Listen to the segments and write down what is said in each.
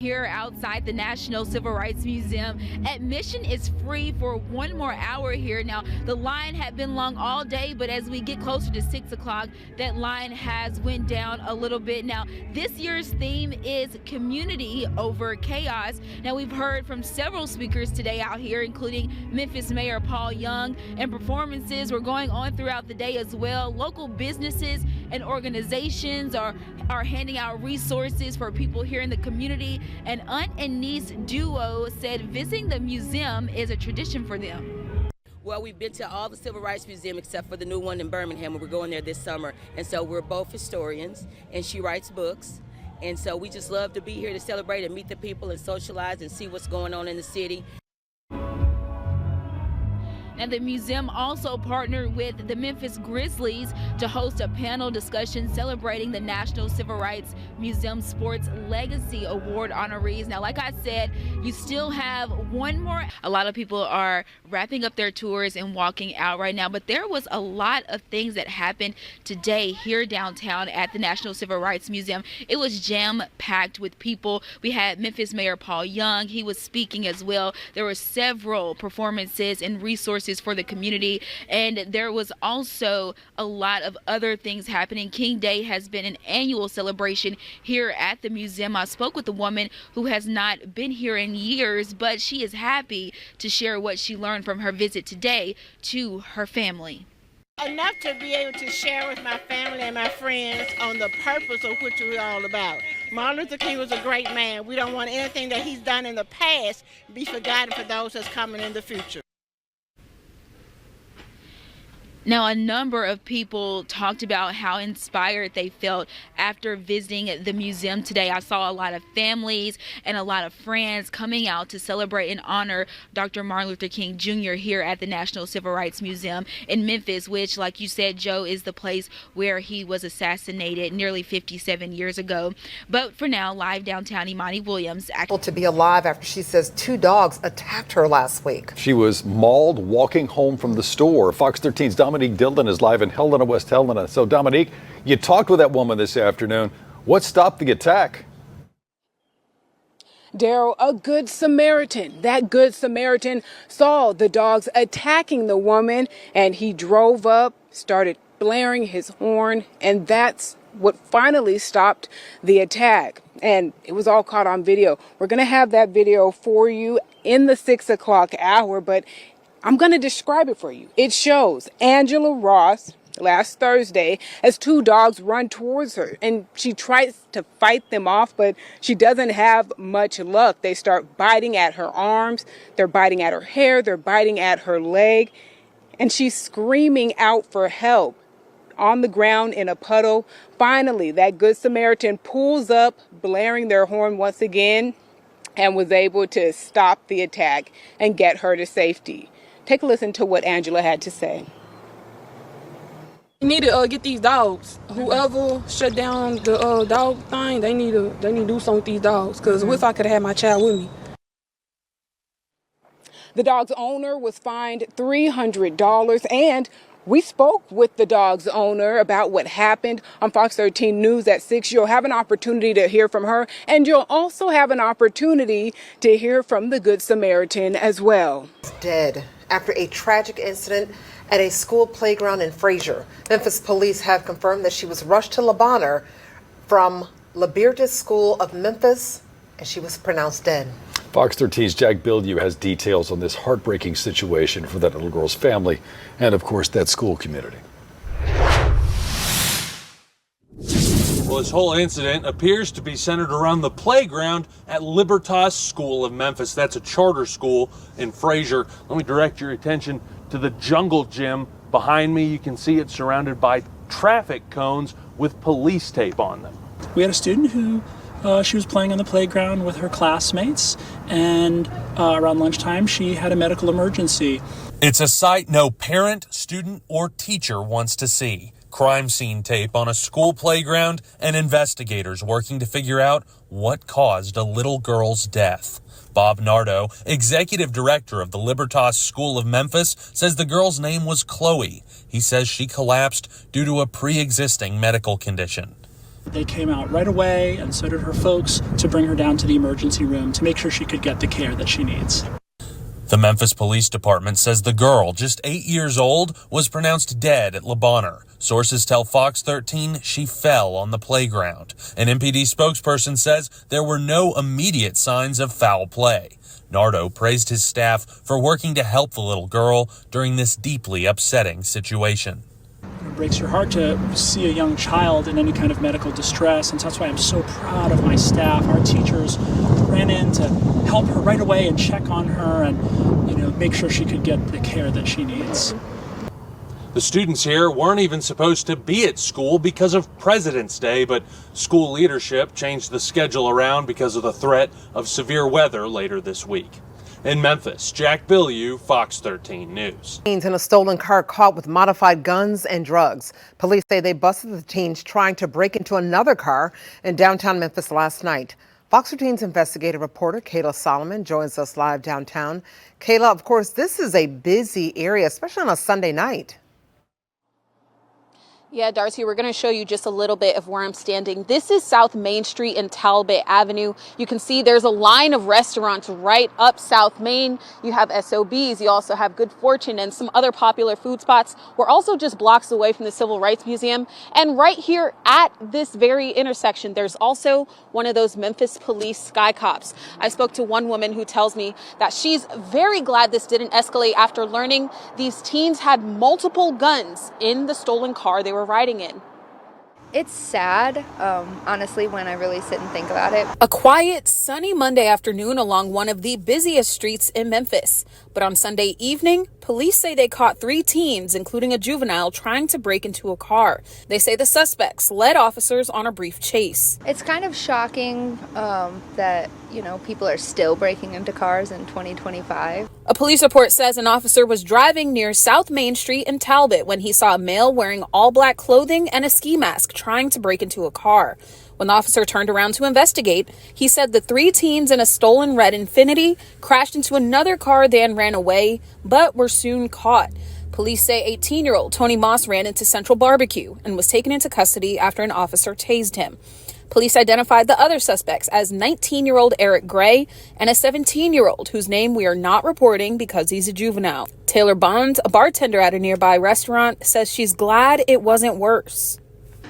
Here outside the National Civil Rights Museum, admission is free for 1 more hour here. Now, the line had been long all day, but as we get closer to 6 o'clock, that line has went down a little bit. Now, this year's theme is community over chaos. Now, we've heard from several speakers today out here, including Memphis Mayor Paul Young, and performances were going on throughout the day as well. Local businesses and organizations are handing out resources for people here in the community. An aunt and niece duo said visiting the museum is a tradition for them. Well, we've been to all the Civil Rights Museum except for the new one in Birmingham, and we're going there this summer. And so we're both historians, and she writes books. And so we just love to be here to celebrate and meet the people and socialize and see what's going on in the city. And the museum also partnered with the Memphis Grizzlies to host a panel discussion celebrating the National Civil Rights Museum Sports Legacy Award honorees. Now, like I said, you still have 1 more. A lot of people are wrapping up their tours and walking out right now, but there was a lot of things that happened today here downtown at the National Civil Rights Museum. It was jam-packed with people. We had Memphis Mayor Paul Young. He was speaking as well. There were several performances and resources for the community, and there was also a lot of other things happening. King Day has been an annual celebration here at the museum. I spoke with a woman who has not been here in years, but she is happy to share what she learned from her visit today to her family. Enough to be able to share with my family and my friends on the purpose of which we're all about. Martin Luther King was a great man. We don't want anything that he's done in the past be forgotten for those that's coming in the future. Now, a number of people talked about how inspired they felt after visiting the museum today. I saw a lot of families and a lot of friends coming out to celebrate and honor Dr. Martin Luther King Jr. here at the National Civil Rights Museum in Memphis, which, like you said, Joe, is the place where he was assassinated nearly 57 years ago. But for now, live downtown, Imani Williams. To be alive after she says 2 dogs attacked her last week. She was mauled walking home from the store. Fox 13's Dominique Dildon is live in Helena, West Helena. So, Dominique, you talked with that woman this afternoon. What stopped the attack? Daryl, a good Samaritan. That good Samaritan saw the dogs attacking the woman, and he drove up, started blaring his horn, and that's what finally stopped the attack. And it was all caught on video. We're going to have that video for you in the 6 o'clock hour, but I'm going to describe it for you. It shows Angela Ross last Thursday as 2 dogs run towards her, and she tries to fight them off, but she doesn't have much luck. They start biting at her arms, they're biting at her hair, they're biting at her leg, and she's screaming out for help on the ground in a puddle. Finally, that good Samaritan pulls up, blaring their horn once again, and was able to stop the attack and get her to safety. Take a listen to what Angela had to say. We need to get these dogs. Whoever shut down the dog thing, they need to do something with these dogs. Because what if I could have had my child with me? The dog's owner was fined $300, and we spoke with the dog's owner about what happened on Fox 13 News at 6. You'll have an opportunity to hear from her, and you'll also have an opportunity to hear from the Good Samaritan as well. Dead after a tragic incident at a school playground in Frazier. Memphis police have confirmed that she was rushed to Lebanon from Libertas School of Memphis, and she was pronounced dead. Fox 13's Jack Bildew has details on this heartbreaking situation for that little girl's family and, of course, that school community. Well, this whole incident appears to be centered around the playground at Libertas School of Memphis. That's a charter school in Frazier. Let me direct your attention to the jungle gym behind me. You can see it surrounded by traffic cones with police tape on them. We had a student who she was playing on the playground with her classmates, and around lunchtime she had a medical emergency. It's a sight no parent, student, or teacher wants to see. Crime scene tape on a school playground and investigators working to figure out what caused a little girl's death. Bob Nardo, executive director of the Libertas School of Memphis, says the girl's name was Chloe. He says she collapsed due to a pre-existing medical condition. They came out right away, and so did her folks, to bring her down to the emergency room to make sure she could get the care that she needs. The Memphis Police Department says the girl, just 8 years old, was pronounced dead at Le Bonheur. Sources tell Fox 13 she fell on the playground. An MPD spokesperson says there were no immediate signs of foul play. Nardo praised his staff for working to help the little girl during this deeply upsetting situation. It breaks your heart to see a young child in any kind of medical distress, and so that's why I'm so proud of my staff. Our teachers ran in to help her right away and check on her and, make sure she could get the care that she needs. The students here weren't even supposed to be at school because of President's Day, but school leadership changed the schedule around because of the threat of severe weather later this week. In Memphis, Jack Bilyeu, Fox 13 News. Teens in a stolen car caught with modified guns and drugs. Police say they busted the teens trying to break into another car in downtown Memphis last night. Fox 13's investigative reporter Kayla Solomon joins us live downtown. Kayla, of course, this is a busy area, especially on a Sunday night. Yeah, Darcy, we're going to show you just a little bit of where I'm standing. This is South Main Street and Talbot Avenue. You can see there's a line of restaurants right up South Main. You have SOBs. You also have Good Fortune and some other popular food spots. We're also just blocks away from the Civil Rights Museum. And right here at this very intersection, there's also one of those Memphis Police Sky Cops. I spoke to one woman who tells me that she's very glad this didn't escalate after learning these teens had multiple guns in the stolen car they were riding in. It's sad, honestly, when I really sit and think about it. A quiet, sunny Monday afternoon along one of the busiest streets in Memphis. But on Sunday evening, police say they caught 3 teens, including a juvenile, trying to break into a car. They say the suspects led officers on a brief chase. It's kind of shocking that, people are still breaking into cars in 2025. A police report says an officer was driving near South Main Street in Talbot when he saw a male wearing all black clothing and a ski mask trying to break into a car. When the officer turned around to investigate, he said the 3 teens in a stolen red Infiniti crashed into another car, then ran away, but were soon caught. Police say 18-year-old Tony Moss ran into Central Barbecue and was taken into custody after an officer tased him. Police identified the other suspects as 19-year-old Eric Gray and a 17-year-old whose name we are not reporting because he's a juvenile. Taylor Bonds, a bartender at a nearby restaurant, says she's glad it wasn't worse.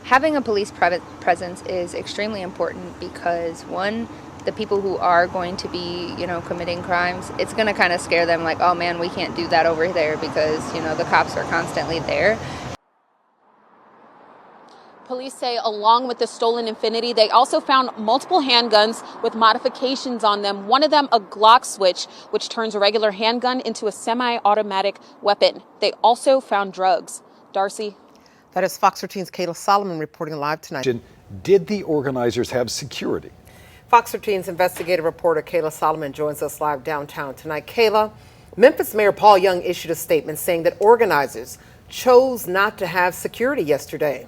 Having a police presence is extremely important because, one, the people who are going to be, committing crimes, it's going to kind of scare them like, oh man, we can't do that over there because, the cops are constantly there. Police say along with the stolen Infiniti, they also found multiple handguns with modifications on them. One of them, a Glock switch, which turns a regular handgun into a semi-automatic weapon. They also found drugs. Darcy? That is Fox 13's Kayla Solomon reporting live tonight. Did the organizers have security? Fox 13's investigative reporter Kayla Solomon joins us live downtown tonight. Kayla, Memphis Mayor Paul Young issued a statement saying that organizers chose not to have security yesterday.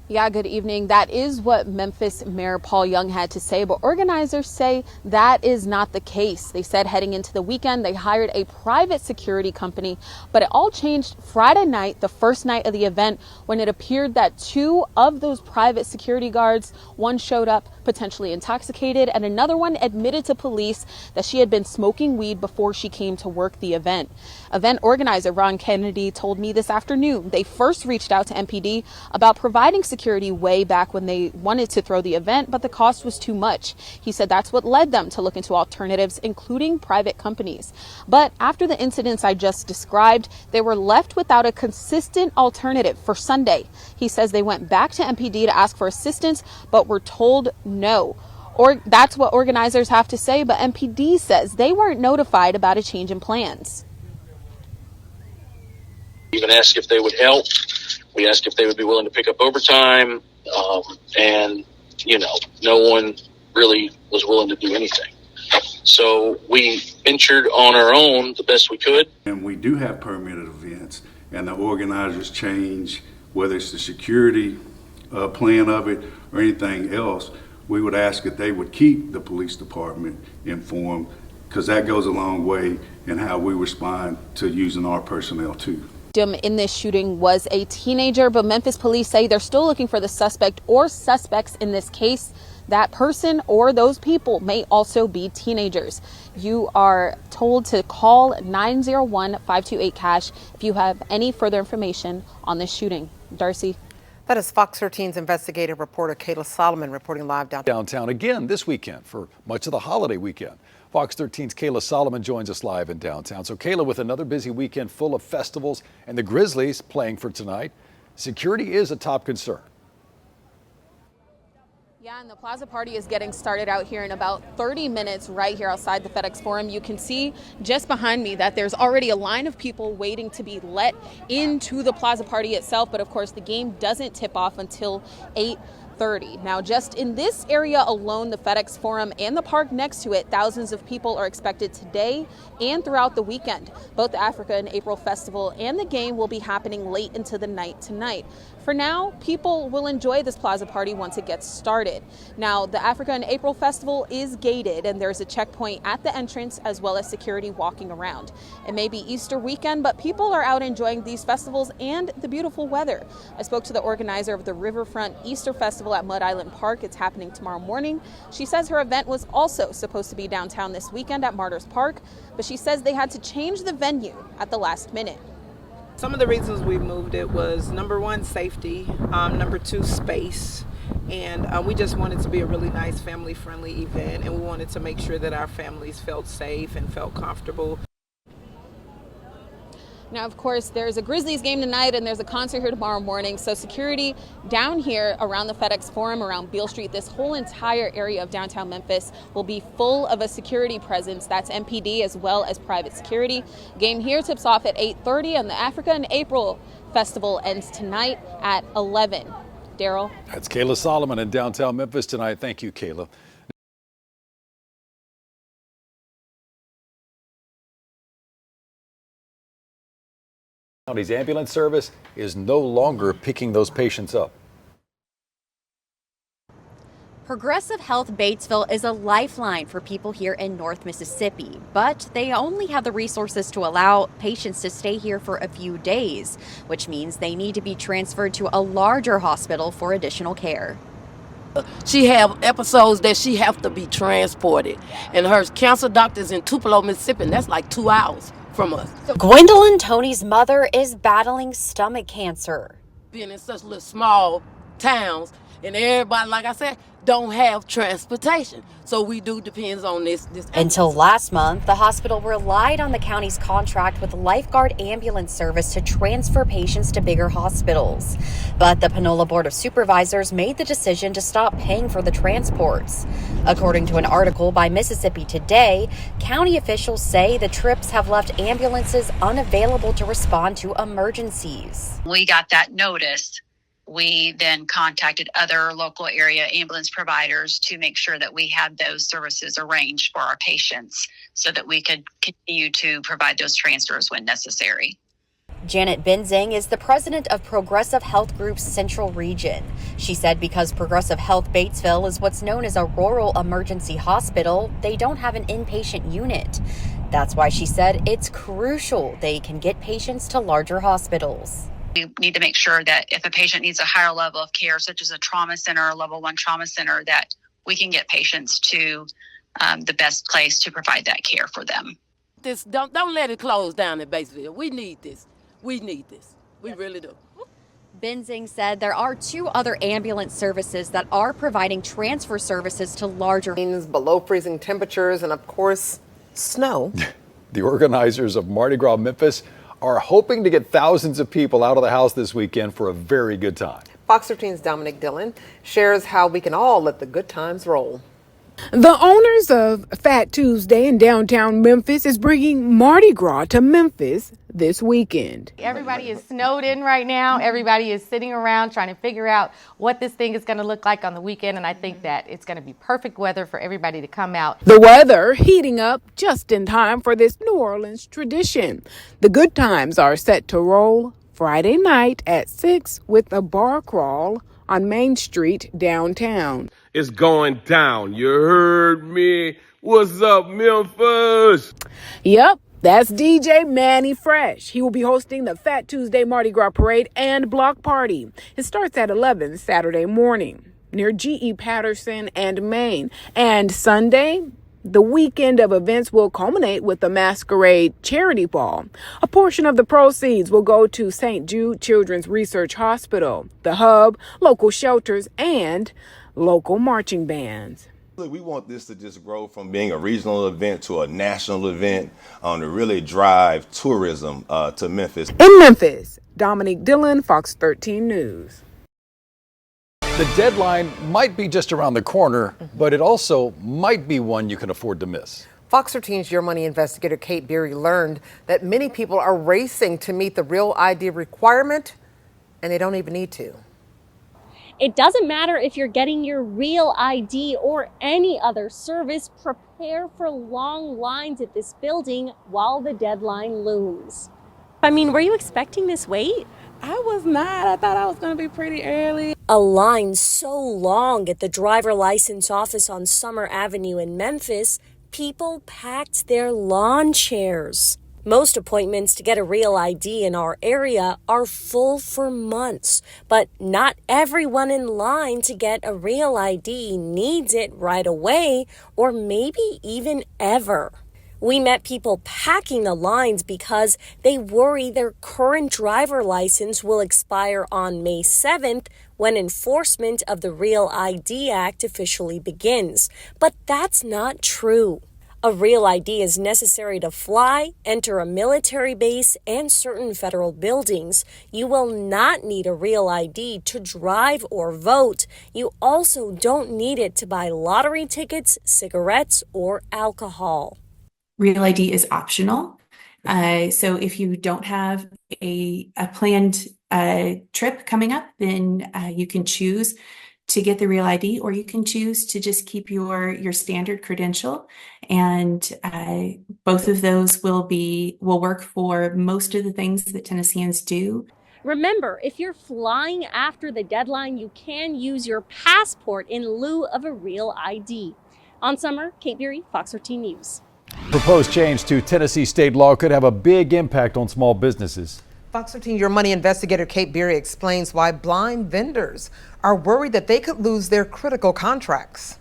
Yeah, good evening. That is what Memphis Mayor Paul Young had to say, but organizers say that is not the case. They said heading into the weekend, they hired a private security company, but it all changed Friday night, the first night of the event, when it appeared that 2 of those private security guards, one showed up potentially intoxicated and another one admitted to police that she had been smoking weed before she came to work the event. Event organizer Ron Kennedy told me this afternoon they first reached out to MPD about providing security way back when they wanted to throw the event, but the cost was too much. He said that's what led them to look into alternatives, including private companies. But after the incidents I just described, they were left without a consistent alternative for Sunday. He says they went back to MPD to ask for assistance, but were told no. Or that's what organizers have to say, but MPD says they weren't notified about a change in plans. Even asked if they would help. We asked if they would be willing to pick up overtime, and no one really was willing to do anything. So we ventured on our own the best we could. And we do have permitted events, and the organizers change, whether it's the security plan of it or anything else. We would ask that they would keep the police department informed, because that goes a long way in how we respond to using our personnel too. victim in this shooting was a teenager, but Memphis police say they're still looking for the suspect or suspects in this case. That person or those people may also be teenagers. You are told to call 901-528-CASH if you have any further information on this shooting. Darcy. That is Fox 13's investigative reporter Kayla Solomon reporting live downtown again this weekend for much of the holiday weekend. Fox 13's Kayla Solomon joins us live in downtown. So Kayla, with another busy weekend full of festivals and the Grizzlies playing for tonight, security is a top concern. Yeah, and the Plaza Party is getting started out here in about 30 minutes right here outside the FedEx Forum. You can see just behind me that there's already a line of people waiting to be let into the Plaza Party itself. But of course, the game doesn't tip off until 8:30. Now, just in this area alone, the FedEx Forum and the park next to it, thousands of people are expected today and throughout the weekend. Both the Africa and April Festival and the game will be happening late into the night tonight. For now, people will enjoy this Plaza Party once it gets started. Now, the Africa and April Festival is gated, and there's a checkpoint at the entrance as well as security walking around. It may be Easter weekend, but people are out enjoying these festivals and the beautiful weather. I spoke to the organizer of the Riverfront Easter Festival at Mud Island Park. It's happening tomorrow morning. She says her event was also supposed to be downtown this weekend at Martyrs Park, but she says they had to change the venue at the last minute. Some of the reasons we moved it was number one, safety, number two, space, and we just wanted to be a really nice family-friendly event, and we wanted to make sure that our families felt safe and felt comfortable. Now, of course, there's a Grizzlies game tonight and there's a concert here tomorrow morning. So security down here around the FedEx Forum, around Beale Street, this whole entire area of downtown Memphis will be full of a security presence. That's MPD as well as private security. Game here tips off at 8:30 and the Africa and April Festival ends tonight at 11. Daryl. That's Kayla Solomon in downtown Memphis tonight. Thank you, Kayla. County's ambulance service is no longer picking those patients up. Progressive Health Batesville is a lifeline for people here in North Mississippi, but they only have the resources to allow patients to stay here for a few days, which means they need to be transferred to a larger hospital for additional care. She have episodes that she have to be transported, and her cancer doctor's in Tupelo, Mississippi, and that's like 2 hours from us. Gwendolyn Tony's mother is battling stomach cancer. Being in such little small towns, and everybody, like I said, don't have transportation. So we do depends on this. Until last month, the hospital relied on the county's contract with Lifeguard Ambulance Service to transfer patients to bigger hospitals. But the Panola Board of Supervisors made the decision to stop paying for the transports. According to an article by Mississippi Today, county officials say the trips have left ambulances unavailable to respond to emergencies. We got that notice. We then contacted other local area ambulance providers to make sure that we had those services arranged for our patients so that we could continue to provide those transfers when necessary. Janet Benzing is the president of Progressive Health Group's Central Region. She said because Progressive Health Batesville is what's known as a rural emergency hospital, they don't have an inpatient unit. That's why she said it's crucial they can get patients to larger hospitals. We need to make sure that if a patient needs a higher level of care, such as a trauma center or level 1 trauma center, that we can get patients to the best place to provide that care for them. Don't let it close down in Batesville. We need this. We need this. We really do. Benzing said there are 2 other ambulance services that are providing transfer services to larger below freezing temperatures and, of course, snow. The organizers of Mardi Gras Memphis are hoping to get thousands of people out of the house this weekend for a very good time. Fox 13's Dominic Dillon shares how we can all let the good times roll. The owners of Fat Tuesday in downtown Memphis is bringing Mardi Gras to Memphis this weekend. Everybody is snowed in right now. Everybody is sitting around trying to figure out what this thing is going to look like on the weekend, and I think that it's going to be perfect weather for everybody to come out. The weather heating up just in time for this New Orleans tradition. The good times are set to roll Friday night at 6 with a bar crawl on Main Street downtown. It's going down. You heard me. What's up, Memphis? Yep, That's DJ Manny Fresh. He will be hosting the Fat Tuesday Mardi Gras Parade and Block Party. It starts at 11 Saturday morning near G.E. Patterson and Main. And Sunday, the weekend of events will culminate with the Masquerade Charity Ball. A portion of the proceeds will go to St. Jude Children's Research Hospital, the Hub, local shelters, and local marching bands. We want this to just grow from being a regional event to a national event to really drive tourism to Memphis. In Memphis, Dominique Dillon, Fox 13 News. The deadline might be just around the corner, but it also might be one you can afford to miss. Fox 13's Your Money investigator Kate Beery learned that many people are racing to meet the Real ID requirement, and they don't even need to. It doesn't matter if you're getting your Real ID or any other service, prepare for long lines at this building while the deadline looms. I mean, were you expecting this wait? I was not. I thought I was going to be pretty early. A line so long at the driver license office on Summer Avenue in Memphis, people packed their lawn chairs. Most appointments to get a Real ID in our area are full for months, but not everyone in line to get a Real ID needs it right away or maybe even ever. We met people packing the lines because they worry their current driver license will expire on May 7th when enforcement of the Real ID Act officially begins. But that's not true. A Real ID is necessary to fly, enter a military base, and certain federal buildings. You will not need a Real ID to drive or vote. You also don't need it to buy lottery tickets, cigarettes, or alcohol. Real ID is optional. So if you don't have a planned trip coming up, then you can choose to get the Real ID, or you can choose to just keep your standard credential. And both of those will work for most of the things that Tennesseans do. Remember, if you're flying after the deadline, you can use your passport in lieu of a Real ID. On Summer, Kate Beery, Fox 13 News. Proposed change to Tennessee state law could have a big impact on small businesses. Fox 13 Your Money investigator Kate Beery explains why blind vendors are worried that they could lose their critical contracts.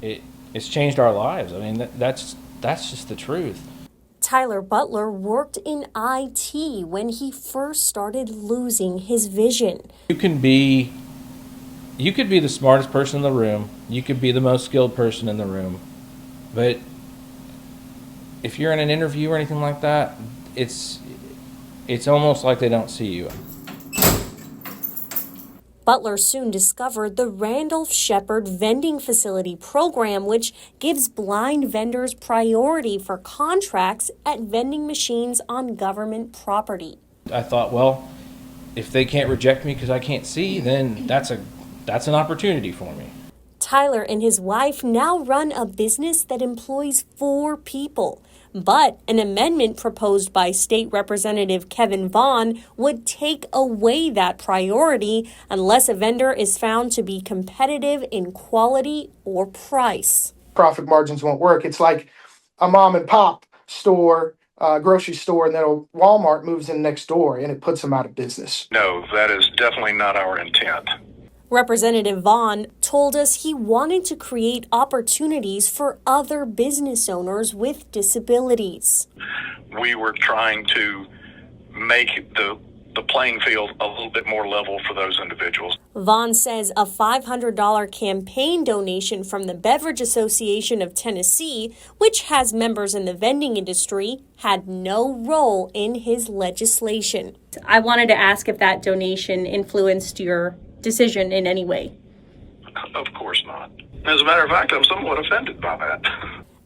It's changed our lives. I mean, that's just the truth. Tyler Butler worked in IT when he first started losing his vision. You could be the smartest person in the room. You could be the most skilled person in the room. But if you're in an interview or anything like that, it's almost like they don't see you. Butler soon discovered the Randolph Shepherd Vending Facility program, which gives blind vendors priority for contracts at vending machines on government property. I thought, well, if they can't reject me because I can't see, then that's an opportunity for me. Tyler and his wife now run a business that employs 4 people. But an amendment proposed by State Representative Kevin Vaughn would take away that priority unless a vendor is found to be competitive in quality or price. Profit margins won't work. It's like a mom and pop store, grocery store, and then a Walmart moves in next door and it puts them out of business. No, that is definitely not our intent. Representative Vaughn told us he wanted to create opportunities for other business owners with disabilities. We were trying to make the playing field a little bit more level for those individuals. Vaughn says a $500 campaign donation from the Beverage Association of Tennessee, which has members in the vending industry, had no role in his legislation. I wanted to ask if that donation influenced your decision in any way. Of course not. As a matter of fact, I'm somewhat offended by that.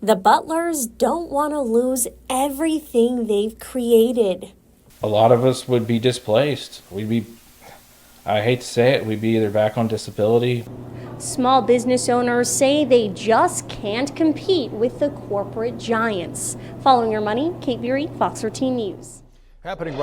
The Butlers don't want to lose everything they've created. A lot of us would be displaced. I hate to say it, we'd be either back on disability. Small business owners say they just can't compete with the corporate giants. Following Your Money, Kate Beery, Fox 13 News. Happening right